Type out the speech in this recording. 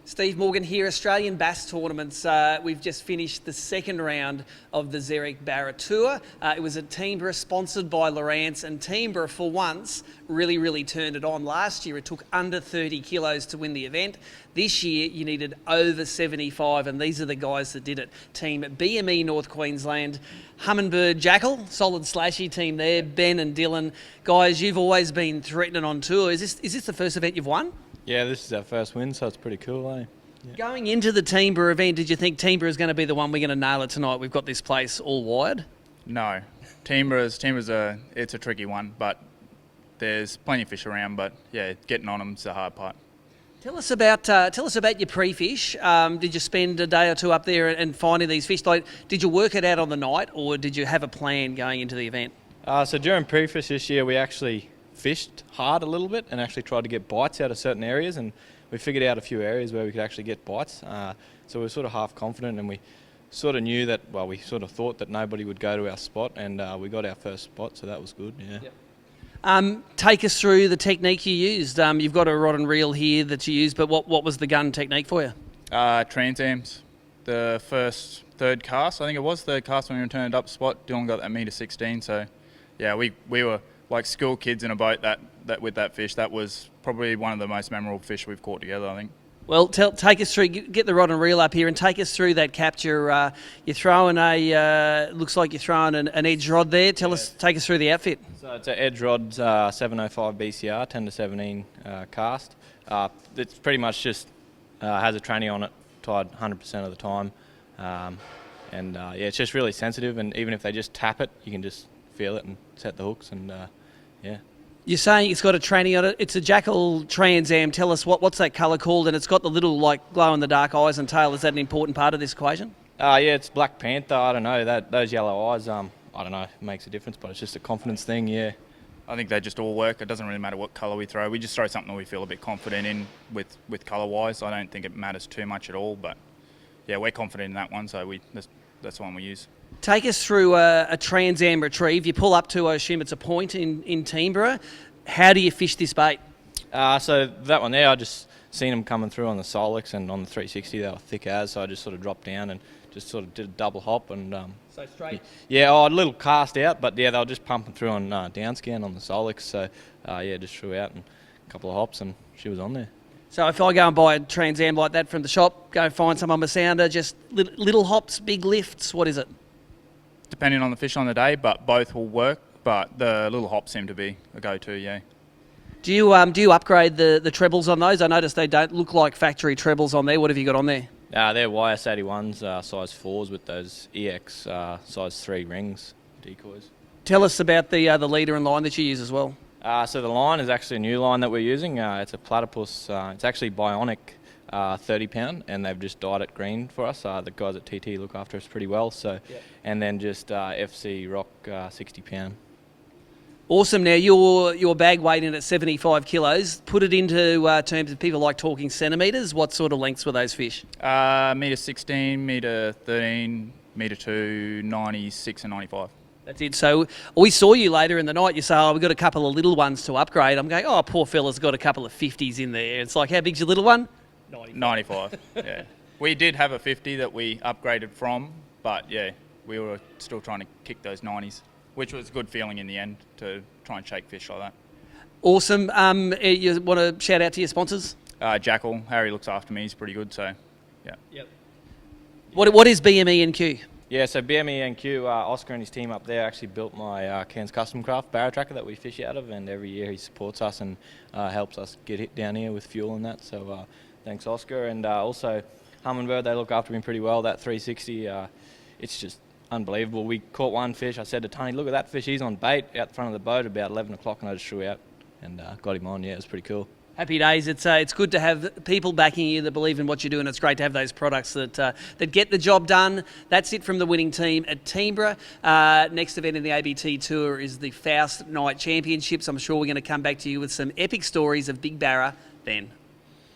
Steve Morgan here, Australian Bass Tournaments. We've just finished the second round of the Zerek Barra Tour. It was at Teemburra, sponsored by Lawrence, and Teemburra, for once, really turned it on. Last year, it took under 30 kilos to win the event. This year, you needed over 75, and these are the guys that did it. Team BME North Queensland, Hummingbird Jackal, solid slashy team there, Ben and Dylan. Guys, you've always been threatening on tour. Is this the first event you've won? Yeah, this is our first win, so it's pretty cool, eh? Yeah. Going into the Teemburra event, did you think Teemburra is going to be the one we're going to nail it tonight? We've got this place all wired. No, Teemburra's it's a tricky one, but there's plenty of fish around. But yeah, getting on them's the hard part. Tell us about your pre-fish. Did you spend a day or two up there and finding these fish? Like, did you work it out on the night, or did you have a plan going into the event? So during pre-fish this year, we actually fished hard a little bit and actually tried to get bites out of certain areas, and we figured out a few areas where we could actually get bites. So we were sort of half confident, and we sort of knew that, well, we sort of thought that nobody would go to our spot, and we got our first spot, so that was good, yeah. Yep. Take us through the technique you used. You've got a rod and reel here that you used, but what was the gun technique for you? Transams. The third cast, I think it was, third cast when we returned up spot. Dylan got that metre 16, so yeah, we were like school kids in a boat that with that fish. That was probably one of the most memorable fish we've caught together, I think. Well, take us through, get the rod and reel up here and take us through that capture. You're throwing looks like you're throwing an edge rod there. Take us through the outfit. So it's an edge rod, 705 BCR, 10 to 17 cast. It's pretty much just has a tranny on it, tied 100% of the time. Yeah, it's just really sensitive, and even if they just tap it, you can just feel it and set the hooks, and yeah. You're saying it's got a tranny on it. It's a Jackal Trans Am. Tell us what's that colour called? And it's got the little like glow in the dark eyes and tail. Is that an important part of this equation? Yeah, it's Black Panther. I don't know, those yellow eyes. I don't know, it makes a difference, but it's just a confidence thing. Yeah. I think they just all work. It doesn't really matter what colour we throw. We just throw something that we feel a bit confident in with colour wise. I don't think it matters too much at all. But yeah, we're confident in that one, so that's the one we use. Take us through a Trans Am retrieve. You pull up to, I assume it's a point in Teemburra. How do you fish this bait? So that one there, I just seen them coming through on the Solix, and on the 360 they were thick as, so I just sort of dropped down and just sort of did a double hop and so straight. Yeah, a little cast out, but yeah, they were just pumping through on downscan on the Solix, so yeah, just threw out and a couple of hops and she was on there. So if I go and buy a Trans Am like that from the shop, go find some on the sounder, just little hops, big lifts, what is it? Depending on the fish on the day, but both will work. But the little hops seem to be a go-to, yeah. Do you upgrade the trebles on those? I noticed they don't look like factory trebles on there. What have you got on there? They're YS81s, size 4s with those EX size 3 rings, decoys. Tell us about the leader and line that you use as well. So the line is actually a new line that we're using. It's a platypus. It's actually bionic, 30 pound, and they've just dyed it green for us. The guys at TT look after us pretty well. So, yep. And then just FC Rock 60 pound. Awesome. Now, your bag weight in at 75 kilos. Put it into terms of people like talking centimetres. What sort of lengths were those fish? Metre 16, metre 13, metre 2, 96 and 95. That's it. So we saw you later in the night. You say, we've got a couple of little ones to upgrade. I'm going, poor fella's got a couple of 50s in there. It's like, how big's your little one? 95, yeah. We did have a 50 that we upgraded from, but yeah, we were still trying to kick those 90s. Which was a good feeling in the end to try and shake fish like that. Awesome. You want to shout out to your sponsors? Jackal. Harry looks after me. He's pretty good, so yeah. Yep. What is BMENQ? Yeah, so BMENQ, Oscar and his team up there actually built my Cairns Custom Craft barra tracker that we fish out of, and every year he supports us and helps us get hit down here with fuel and that. So thanks, Oscar. And also Hummingbird, they look after me pretty well. That 360, it's just unbelievable. We caught one fish. I said to Tony, look at that fish, he's on bait out the front of the boat about 11 o'clock, and I just threw out and got him on. Yeah, it was pretty cool. Happy days. It's good to have people backing you that believe in what you do, and it's great to have those products that get the job done. That's it from the winning team at Teemburra. Next event in the ABT Tour is the Faust Night Championships. I'm sure we're going to come back to you with some epic stories of Big Barra then.